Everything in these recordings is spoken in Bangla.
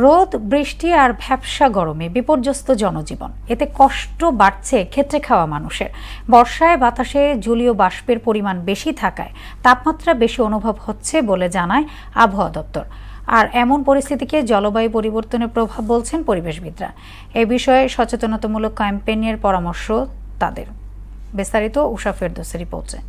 রোদ বৃষ্টি আর ভ্যাপসা গরমে বিপর্যস্ত জনজীবন, এতে কষ্ট বাড়ছে খেটে খাওয়া মানুষের। বর্ষায় বাতাসে জলীয় বাষ্পের পরিমাণ বেশি থাকায় তাপমাত্রা বেশি অনুভব হচ্ছে বলে জানায় আবহাওয়া দপ্তর। আর এমন পরিস্থিতিকে জলবায়ু পরিবর্তনের প্রভাব বলছেন পরিবেশবিদরা। এ বিষয়ে সচেতনতামূলক ক্যাম্পেইনের পরামর্শ তাদের। বিস্তারিত উষা ফেরদৌসের রিপোর্টে।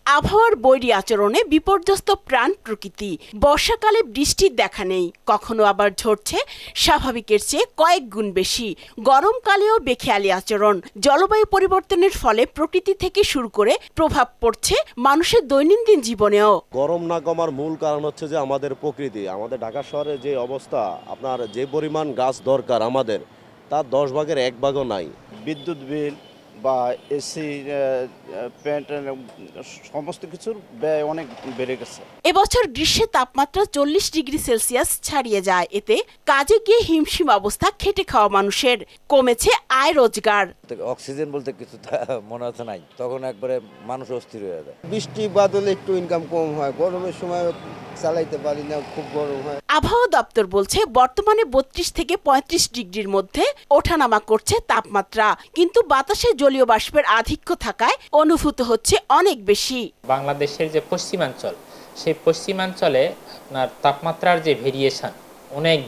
আবহাওয়ার বৈরী আচরণে বিপর্যস্ত প্রাণ প্রকৃতি। বর্ষাকালে বৃষ্টির দেখা নেই, কখনো আবার ঝরছে স্বাভাবিকের চেয়ে কয়েক গুণ বেশি। গরমকালেও বেখেয়ালি আচরণ। জলবায়ু পরিবর্তনের ফলে প্রকৃতি থেকে শুরু করে প্রভাব পড়ছে মানুষের দৈনন্দিন জীবনেও। গরম না কমার মূল কারণ হচ্ছে যে আমাদের প্রকৃতি। আমাদের ঢাকা শহরে যে অবস্থা, আপনার যে পরিমাণ গাছ দরকার আমাদের, তার 10 ভাগের 1 ভাগও নাই। বিদ্যুৎ বিল বা এসি প্যান্ট সমস্ত কিছুর ব্যয় অনেক বেড়ে গেছে। এবছর গ্রীষ্মের তাপমাত্রা 40 ডিগ্রি সেলসিয়াস ছাড়িয়ে যায়। এতে কাজে গিয়ে হিমশিম অবস্থা খেটে খাওয়া মানুষের। কমেছে আয় রোজগার। অক্সিজেন বলতে কিছু মনে হচ্ছে নাই, তখন একবারে মানুষ অস্থির হয়ে যায়। বৃষ্টি বাদলে একটু ইনকাম কম হয়, গরমের সময় চালাইতে পারি না, খুব গরম হয়। আবহাওয়া দপ্তর বলছে বর্তমানে 32 থেকে 35 ডিগ্রির মধ্যে ওঠানামা করছে তাপমাত্রা, কিন্তু বাতাসে জলীয় বাষ্পের আধিক্য থাকায় অনুভূত হচ্ছে অনেক বেশি। বাংলাদেশের যে পশ্চিমাঞ্চল, সেই পশ্চিমাঞ্চলে আপনার তাপমাত্রার যে ভেরিয়েশন অনেক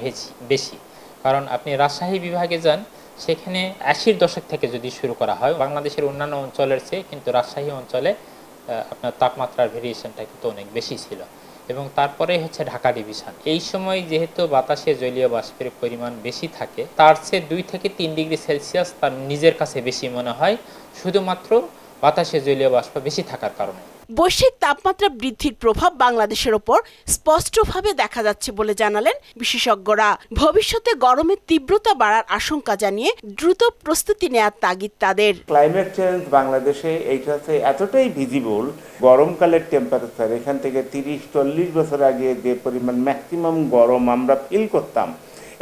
বেশি। কারণ আপনি রাজশাহী বিভাগে যান, সেখানে 80-র দশক থেকে যদি শুরু করা হয়, বাংলাদেশের অন্যান্য অঞ্চলের চেয়ে কিন্তু রাজশাহী অঞ্চলে আপনার তাপমাত্রার ভেরিয়েশনটা কিন্তু অনেক বেশি ছিল। এবং তারপরেই হচ্ছে ঢাকা ডিভিশন। এই সময় যেহেতু বাতাসে জলীয় বাষ্পের পরিমাণ বেশি থাকে, তার চেয়ে 2 থেকে 3 ডিগ্রি সেলসিয়াস তার নিজের কাছে বেশি মনে হয়, শুধুমাত্র বাতাসে জলীয় বাষ্প বেশি থাকার কারণে। বৈশ্বিক তাপমাত্রা বৃদ্ধির প্রভাব বাংলাদেশের ওপর স্পষ্টভাবে দেখা যাচ্ছে বলে জানালেন বিশেষজ্ঞরা। ভবিষ্যতে গরমের তীব্রতা বাড়ার আশঙ্কা জানিয়ে দ্রুত প্রস্তুতি নেওয়ার তাগিদ তাদের। ক্লাইমেট চেঞ্জ বাংলাদেশে এইটাতে এতটাই ভিজিবল। গরমকালের টেম্পারেচার এখান থেকে 30-40 বছর আগে যে পরিমাণ ম্যাক্সিমাম গরম আমরা ফিল করতাম,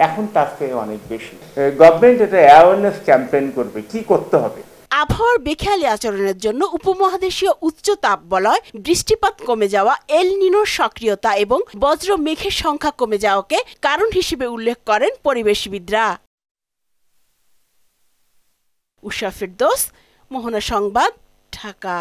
এখন তার থেকে অনেক বেশি। গভর্নমেন্ট এটা অ্যাওয়ারনেস ক্যাম্পেইন করবে, কি করতে হবে। আবহাওয়ার বেখেয়ালি আচরণের জন্য উপমহাদেশীয় উচ্চ তাপবলয়, বৃষ্টিপাত কমে যাওয়া, এল নিনোর সক্রিয়তা এবং বজ্র মেঘের সংখ্যা কমে যাওয়াকে কারণ হিসেবে উল্লেখ করেন পরিবেশবিদরা। উষা ফেরদৌস, মোহনা সংবাদ, ঢাকা।